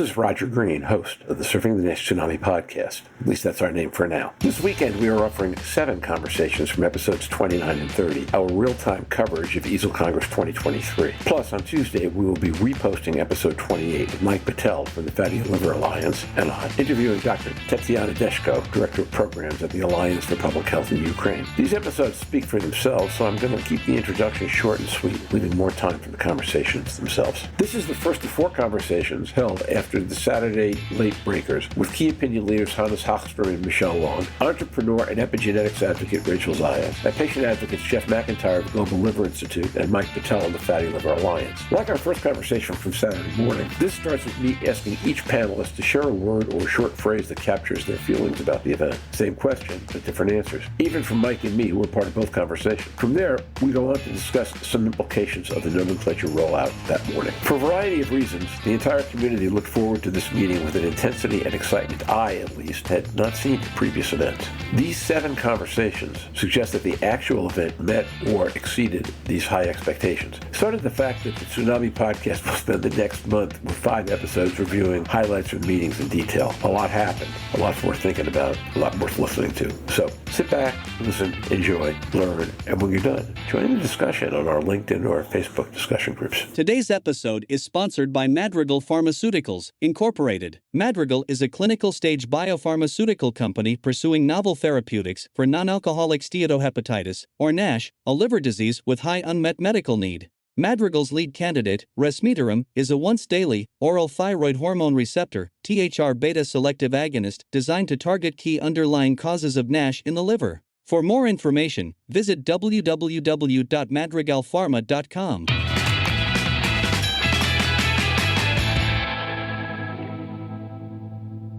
is Roger Green, host of the Surfing the NASH Tsunami podcast. At least that's our name for now. This weekend, we are offering 7 conversations from episodes 29 and 30, our real-time coverage of EASL Congress 2023. Plus, on Tuesday, we will be reposting episode 28 with Mike Betel from the Fatty Liver Alliance and I, interviewing Dr. Tetiana Deshko, Director of Programs at the Alliance for Public Health in Ukraine. These episodes speak for themselves, so I'm going to keep the introduction short and sweet, leaving more time for the conversations themselves. This is the first of 4 conversations held after the Saturday Late Breakers with key opinion leaders Hannes Hagström and Michelle Long, entrepreneur and epigenetics advocate Rachel Zayas, and patient advocates Jeff McIntyre of the Global Liver Institute and Mike Betel of the Fatty Liver Alliance. Like our first conversation from Saturday morning, this starts with me asking each panelist to share a word or a short phrase that captures their feelings about the event. Same question, but different answers. Even from Mike and me, who were part of both conversations. From there, we go on to discuss some implications of the Nomenclature Rollout that morning. For a variety of reasons, the entire community looked forward to this meeting with an intensity and excitement I, at least, had not seen at previous events. These 7 conversations suggest that the actual event met or exceeded these high expectations. Started the fact that the Tsunami podcast will spend the next month with 5 episodes reviewing highlights from meetings in detail. A lot happened, a lot worth thinking about, a lot worth listening to. So sit back, listen, enjoy, learn, and when you're done, join the discussion on our LinkedIn or Facebook discussion groups. Today's episode is sponsored by Madrigal Pharmaceuticals, Incorporated. Madrigal is a clinical-stage biopharmaceutical company pursuing novel therapeutics for non-alcoholic steatohepatitis, or NASH, a liver disease with high unmet medical need. Madrigal's lead candidate, resmetirom, is a once-daily, oral thyroid hormone receptor, THR beta selective agonist designed to target key underlying causes of NASH in the liver. For more information, visit www.madrigalpharma.com.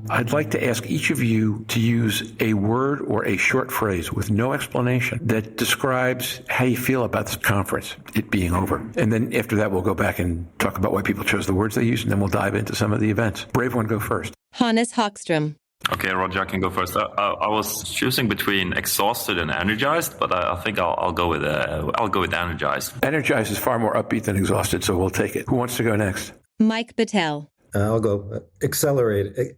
I'd like to ask each of you to use a word or a short phrase with no explanation that describes how you feel about this conference, it being over. And then after that, we'll go back and talk about why people chose the words they used, and then we'll dive into some of the events. Brave one, go first. Hannes Hagström. Okay, Roger, I can go first. I was choosing between exhausted and energized, but I think I'll go with energized. Energized is far more upbeat than exhausted, so we'll take it. Who wants to go next? Mike Betel. I'll go exhilarating,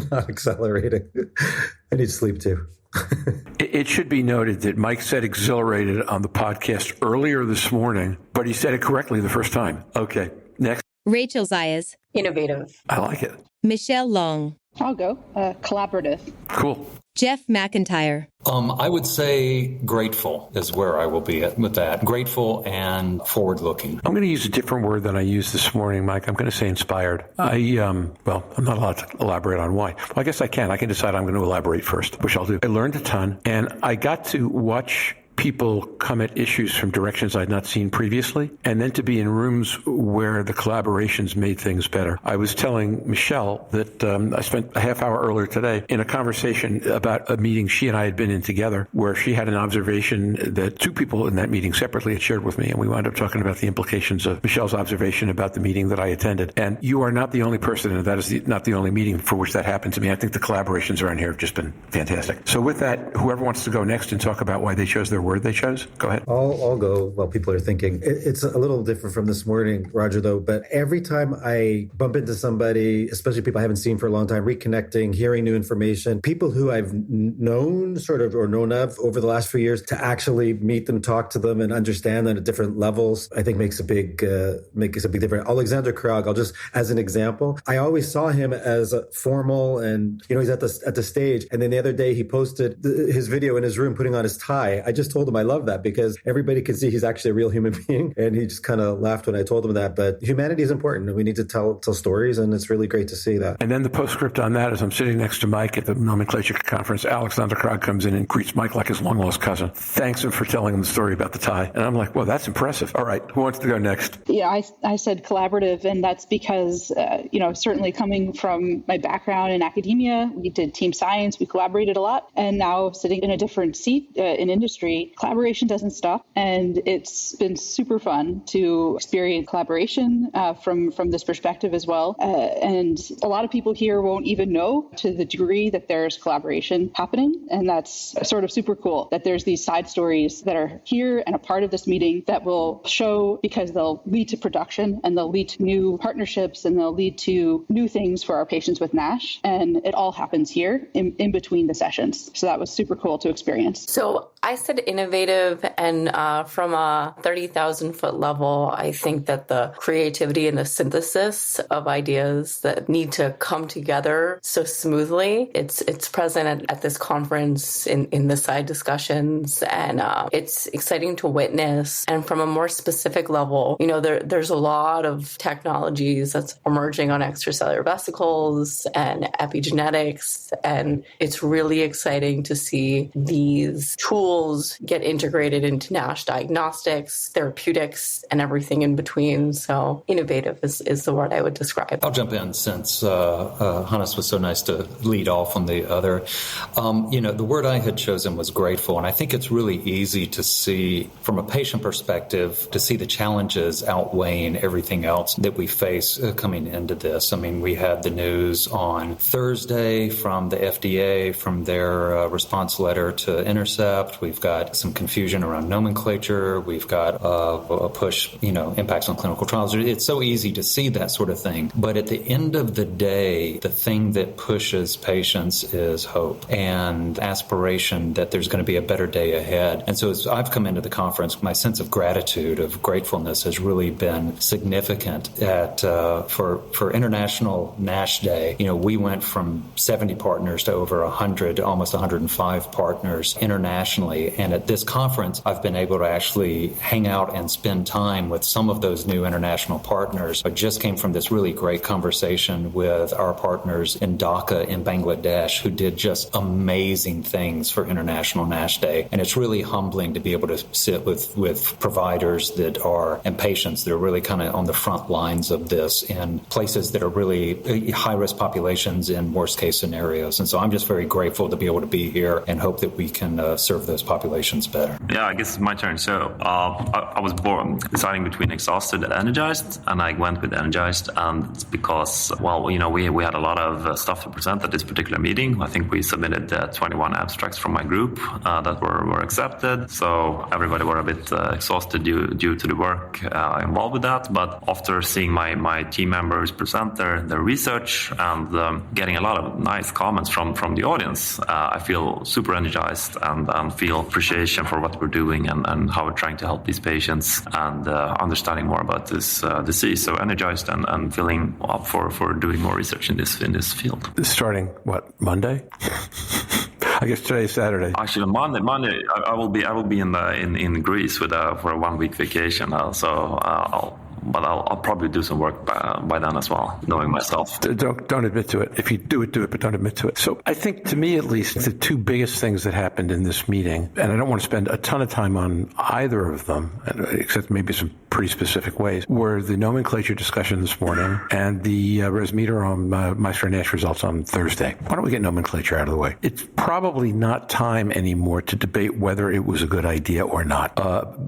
not accelerating. I need sleep too. It should be noted that Mike said exhilarated on the podcast earlier this morning, but he said it correctly the first time. Okay, next. Rachel Zayas. Innovative. I like it. Michelle Long. I'll go. Collaborative. Cool. Jeff McIntyre. I would say grateful is where I will be with that. Grateful and forward-looking. I'm going to use a different word than I used this morning, Mike. I'm going to say inspired. I'm not allowed to elaborate on why. Well, I guess I can. I can decide I'm going to elaborate first, which I'll do. I learned a ton, and I got to watch people come at issues from directions I'd not seen previously, and then to be in rooms where the collaborations made things better. I was telling Michelle that I spent a half hour earlier today in a conversation about a meeting she and I had been in together, where she had an observation that 2 people in that meeting separately had shared with me, and we wound up talking about the implications of Michelle's observation about the meeting that I attended. And you are not the only person, and that is not the only meeting for which that happened to me. I think the collaborations around here have just been fantastic. So with that, whoever wants to go next and talk about why they chose their word they chose, go ahead. I'll go while people are thinking. It's a little different from this morning, Roger, though, but every time I bump into somebody, especially people I haven't seen for a long time, reconnecting, hearing new information, people who I've known or known of over the last few years, to actually meet them, talk to them, and understand them at different levels, I think makes a big difference. Alexander Krog, I'll just, as an example, I always saw him as a formal and, he's at the stage. And then the other day he posted his video in his room putting on his tie. I just told him I love that because everybody can see he's actually a real human being. And he just kind of laughed when I told him that. But humanity is important, and we need to tell stories, and it's really great to see that. And then the postscript on that is I'm sitting next to Mike at the Nomenclature Conference. Alexander Krog comes in and greets Mike like his long-lost cousin. Thanks him for telling him the story about the tie. And I'm like, well, that's impressive. All right, who wants to go next? Yeah, I said collaborative, and that's because, certainly coming from my background in academia, we did team science, we collaborated a lot. And now sitting in a different seat in industry, say collaboration doesn't stop. And it's been super fun to experience collaboration from this perspective as well. And a lot of people here won't even know to the degree that there's collaboration happening. And that's sort of super cool that there's these side stories that are here and a part of this meeting that will show, because they'll lead to production and they'll lead to new partnerships and they'll lead to new things for our patients with NASH. And it all happens here in between the sessions. So that was super cool to experience. So I said innovative, and from a 30,000 foot level, I think that the creativity and the synthesis of ideas that need to come together so smoothly, it's present at this conference in the side discussions, and it's exciting to witness. And from a more specific level, there's a lot of technologies that's emerging on extracellular vesicles and epigenetics, and it's really exciting to see these tools get integrated into NASH diagnostics, therapeutics, and everything in between. So innovative is the word I would describe. I'll jump in since Hannes was so nice to lead off on the other. The word I had chosen was grateful, and I think it's really easy to see from a patient perspective to see the challenges outweighing everything else that we face coming into this. I mean, we had the news on Thursday from the FDA, from their response letter to Intercept. We've got some confusion around nomenclature. We've got a push, impacts on clinical trials. It's so easy to see that sort of thing. But at the end of the day, the thing that pushes patients is hope and aspiration that there's going to be a better day ahead. And so as I've come into the conference, my sense of gratitude, of gratefulness has really been significant for International NASH Day. We went from 70 partners to over 100, almost 105 partners internationally. And at this conference, I've been able to actually hang out and spend time with some of those new international partners. I just came from this really great conversation with our partners in Dhaka in Bangladesh, who did just amazing things for International NASH Day. And it's really humbling to be able to sit with providers and patients that are really kind of on the front lines of this in places that are really high-risk populations in worst-case scenarios. And so I'm just very grateful to be able to be here and hope that we can serve those populations better. Yeah, I guess it's my turn. So I was deciding between exhausted and energized, and I went with energized. And it's because, we had a lot of stuff to present at this particular meeting. I think we submitted 21 abstracts from my group that were accepted. So everybody were a bit exhausted due to the work involved with that. But after seeing my team members present their research and getting a lot of nice comments from the audience, I feel super energized and feel appreciation for what we're doing and how we're trying to help these patients and understanding more about this disease. So energized and feeling up for doing more research in this field. Starting Monday? I guess today's Saturday. Actually, Monday, I will be in Greece for a 1 week vacation. But I'll probably do some work by then as well, knowing myself. Don't admit to it. If you do it, but don't admit to it. So I think, to me at least, the two biggest things that happened in this meeting, and I don't want to spend a ton of time on either of them, except maybe some pretty specific ways, were the nomenclature discussion this morning and the res meter on McIntyre NASH results on Thursday. Why don't we get nomenclature out of the way? It's probably not time anymore to debate whether it was a good idea or not.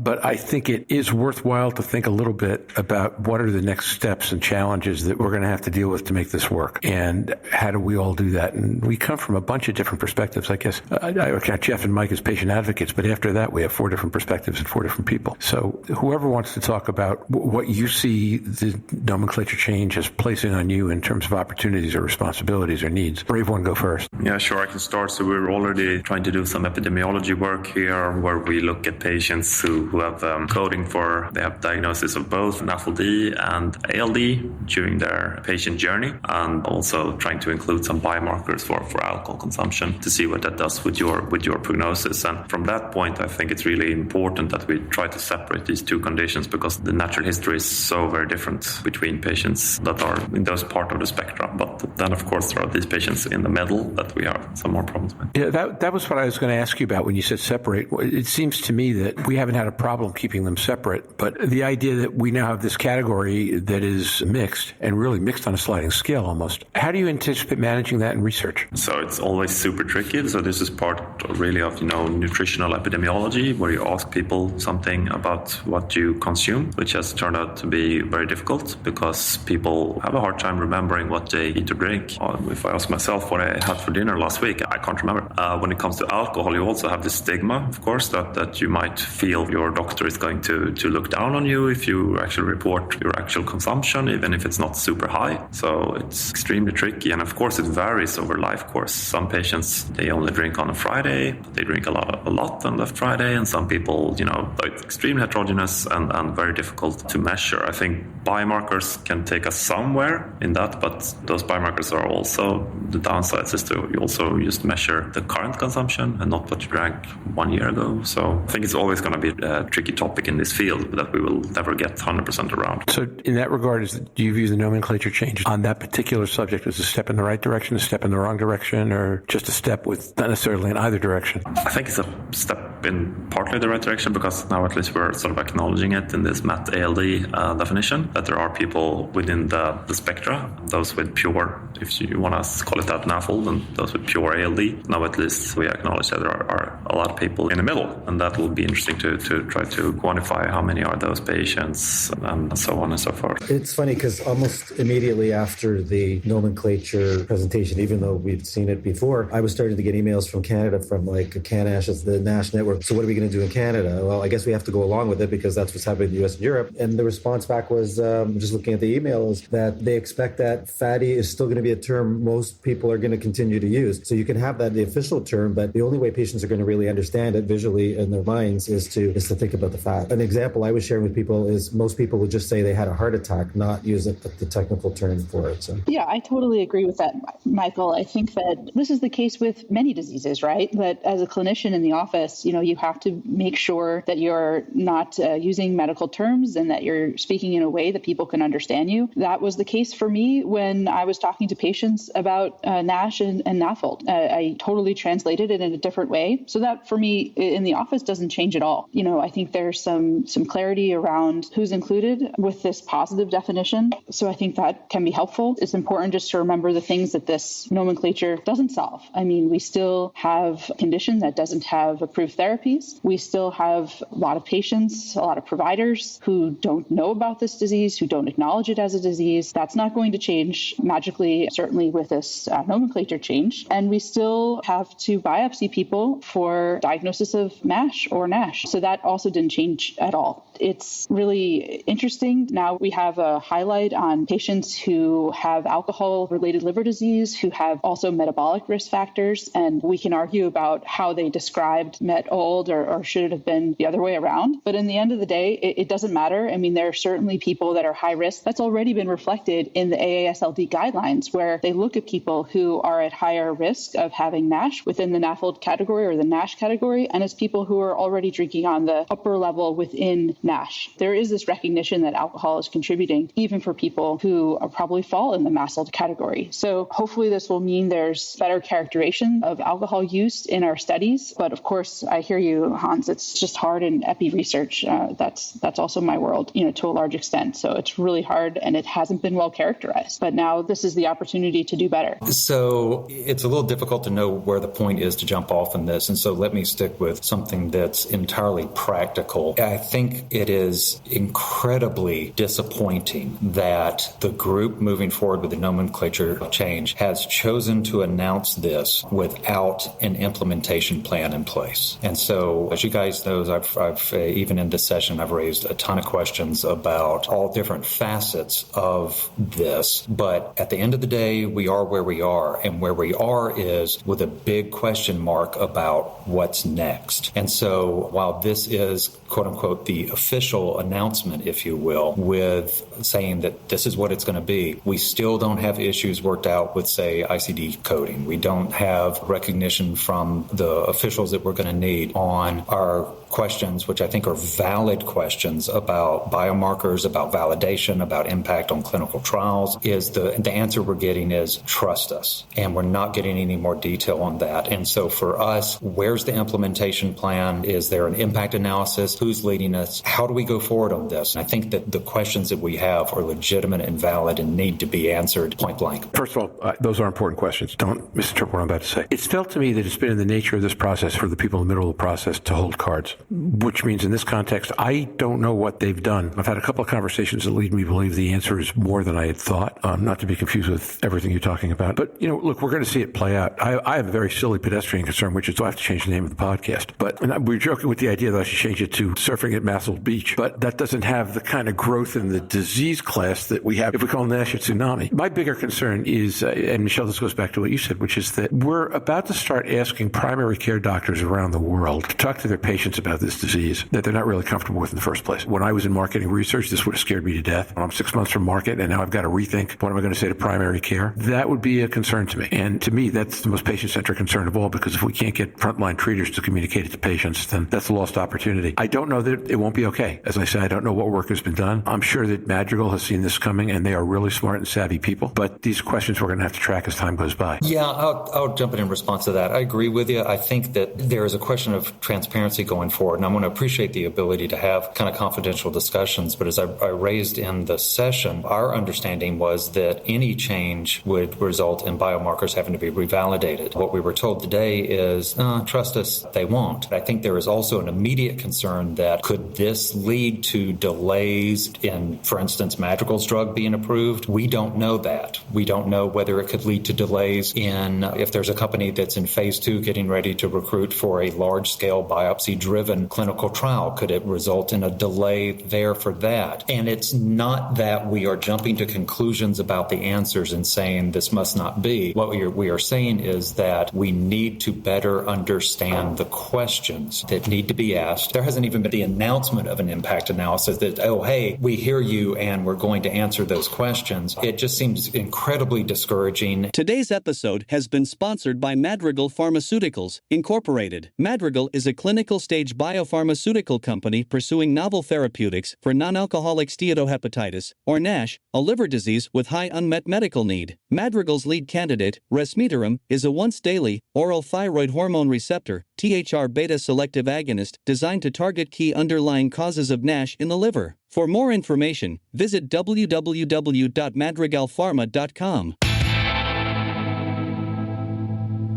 But I think it is worthwhile to think a little bit about what are the next steps and challenges that we're going to have to deal with to make this work, and how do we all do that? And we come from a bunch of different perspectives. I guess I count Jeff and Mike as patient advocates, but after that we have 4 different perspectives and 4 different people. So whoever wants to talk about what you see the nomenclature change as placing on you in terms of opportunities or responsibilities or needs. Brave one, go first. Yeah, sure, I can start. So we're already trying to do some epidemiology work here where we look at patients who have coding for, they have diagnosis of both NAFLD and ALD during their patient journey, and also trying to include some biomarkers for alcohol consumption to see what that does with your prognosis. And from that point, I think it's really important that we try to separate these two conditions, because because the natural history is so very different between patients that are in those part of the spectrum. But then, of course, there are these patients in the middle that we have some more problems with. Yeah, that was what I was going to ask you about when you said separate. It seems to me that we haven't had a problem keeping them separate, but the idea that we now have this category that is mixed, and really mixed on a sliding scale almost. How do you anticipate managing that in research? So it's always super tricky. So this is part really of, nutritional epidemiology, where you ask people something about what you consume, which has turned out to be very difficult because people have a hard time remembering what they eat or drink. If I ask myself what I had for dinner last week, I can't remember. When it comes to alcohol, you also have this stigma, of course, that you might feel your doctor is going to look down on you if you actually report your actual consumption, even if it's not super high. So it's extremely tricky. And of course, it varies over life course. Some patients, they only drink on a Friday, but they drink a lot on left Friday. And some people, it's extremely heterogeneous and very difficult to measure. I think biomarkers can take us somewhere in that, but those biomarkers are also, the downsides is to you also just measure the current consumption and not what you drank 1 year ago. So I think it's always going to be a tricky topic in this field that we will never get 100% around. So in that regard, do you view the nomenclature change on that particular subject as a step in the right direction, a step in the wrong direction, or just a step with not necessarily in either direction? I think it's a step in partly the right direction because now at least we're sort of acknowledging it in this MAT-ALD definition, that there are people within the spectra, those with pure, if you want to call it that, NAFLD, and those with pure ALD. Now at least we acknowledge that there are a lot of people in the middle, and that will be interesting to try to quantify how many are those patients and so on and so forth. It's funny because almost immediately after the nomenclature presentation, even though we'd seen it before, I was starting to get emails from Canada from like CANASH, as the NASH network. So what are we going to do in Canada? Well, I guess we have to go along with it because that's what's happening in the US and Europe. And the response back was, just looking at the emails, that they expect that fatty is still going to be a term most people are going to continue to use. So you can have that the official term, but the only way patients are going to really understand it visually in their minds is to think about the fat. An example I was sharing with people is most people would just say they had a heart attack, not use the technical term for it. So. Yeah, I totally agree with that, Michael. I think that this is the case with many diseases, right? That as a clinician in the office, you have to make sure that you're not using medical terms and that you're speaking in a way that people can understand you. That was the case for me when I was talking to patients about NASH and NAFLD. I totally translated it in a different way. So that for me in the office doesn't change at all. I think there's some clarity around who's included with this positive definition. So I think that can be helpful. It's important just to remember the things that this nomenclature doesn't solve. I mean, we still have a condition that doesn't have approved therapies. We still have a lot of patients, a lot of providers who don't know about this disease, who don't acknowledge it as a disease. That's not going to change magically, certainly with this nomenclature change. And we still have to biopsy people for diagnosis of MASH or NASH. So that also didn't change at all. It's really interesting. Now we have a highlight on patients who have alcohol-related liver disease, who have also metabolic risk factors, and we can argue about how they described MET-OLD or should it have been the other way around. But in the end of the day, it doesn't matter. I mean, there are certainly people that are high risk. That's already been reflected in the AASLD guidelines, where they look at people who are at higher risk of having NASH within the NAFLD category or the NASH category, and as people who are already drinking on the upper level within NASH. There is this recognition that alcohol is contributing, even for people who probably fall in the MASLD category. So hopefully this will mean there's better characterization of alcohol use in our studies. But of course, I hear you, Hans, it's just hard in epi research. That's also my world, to a large extent. So it's really hard and it hasn't been well characterized. But now this is the opportunity to do better. So it's a little difficult to know where the point is to jump off in this. And so let me stick with something that's entirely practical. I think it is incredibly disappointing that the group moving forward with the nomenclature change has chosen to announce this without an implementation plan in place. And so, as you guys know, I've even in this session, I've raised a ton of questions about all different facets of this. But at the end of the day, we are where we are. And where we are is with a big question mark about what's next. And so while this is, quote unquote, the official announcement, if you will, with saying that this is what it's going to be, we still don't have issues worked out with, say, ICD coding. We don't have recognition from the officials that we're going to need on our questions, which I think are valid questions about biomarkers, about validation, about impact on clinical trials, is the answer we're getting is trust us. And we're not getting any more detail on that. And so for us, where's the implementation plan? Is there an impact analysis? Who's leading us? How do we go forward on this? And I think that the questions that we have are legitimate and valid and need to be answered point blank. First of all, those are important questions. Don't misinterpret what I'm about to say. It's felt to me that it's been in the nature of this process for the people in the middle of the process to hold cards, which means in this context, I don't know what they've done. I've had a couple of conversations that lead me to believe the answer is more than I had thought, not to be confused with everything you're talking about. But, look, we're going to see it play out. I have a very silly pedestrian concern, which is do I have to change the name of the podcast? But we're joking with the idea that I should change it to Surfing at Massel Beach, but that doesn't have the kind of growth in the disease class that we have if we call NASH a tsunami. My bigger concern is, and Michelle, this goes back to what you said, which is that we're about to start asking primary care doctors around the world to talk to their patients about this disease that they're not really comfortable with in the first place. When I was in marketing research, this would have scared me to death. I'm 6 months from market, and now I've got to rethink what am I going to say to primary care. That would be a concern to me. And to me, that's the most patient-centric concern of all, because if we can't get frontline treaters to communicate it to patients, then that's a lost opportunity. I don't know that it won't be okay. As I say, I don't know what work has been done. I'm sure that Madrigal has seen this coming, and they are really smart and savvy people. But these questions we're going to have to track as time goes by. Yeah, I'll jump in response to that. I agree with you. I think that there is a question of transparency going forward, and I'm going to appreciate the ability to have kind of confidential discussions. But as I raised in the session, our understanding was that any change would result in biomarkers having to be revalidated. What we were told today is, trust us, they won't. I think there is also an immediate concern that could this lead to delays in, for instance, Madrigal's drug being approved? We don't know that. We don't know whether it could lead to delays in if there's a company that's in phase 2 getting ready to recruit for a large-scale biopsy-driven clinical trial. Could it result in a delay there for that? And it's not that we are jumping to conclusions about the answers and saying this must not be. What we are saying is that we need to better understand the questions that need to be asked. There hasn't even been the announcement of an impact analysis that, oh, hey, we hear you and we're going to answer those questions. It just seems incredibly discouraging. Today's episode has been sponsored by Madrigal Pharmaceuticals, Incorporated. Madrigal is a clinical-stage biopharmaceutical company pursuing novel therapeutics for non-alcoholic steatohepatitis, or NASH, a liver disease with high unmet medical need. Madrigal's lead candidate, resmetirom, is a once-daily, oral thyroid hormone receptor, THR-beta selective agonist designed to target key underlying causes of NASH in the liver. For more information, visit www.madrigalpharma.com.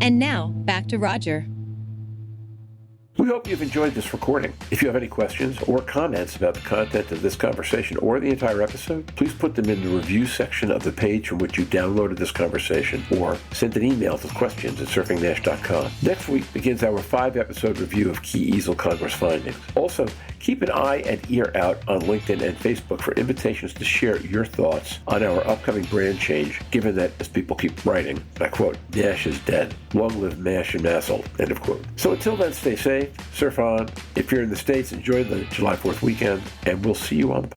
And now, back to Roger. We hope you've enjoyed this recording. If you have any questions or comments about the content of this conversation or the entire episode, please put them in the review section of the page from which you downloaded this conversation, or send an email to questions@surfingnash.com. Next week begins our 5-episode review of key EASL Congress findings. Also, keep an eye and ear out on LinkedIn and Facebook for invitations to share your thoughts on our upcoming brand change, given that, as people keep writing, and I quote, "NASH is dead. Long live MASH and Massel," end of quote. So until then, stay safe, surf on. If you're in the States, enjoy the July 4th weekend, and we'll see you on the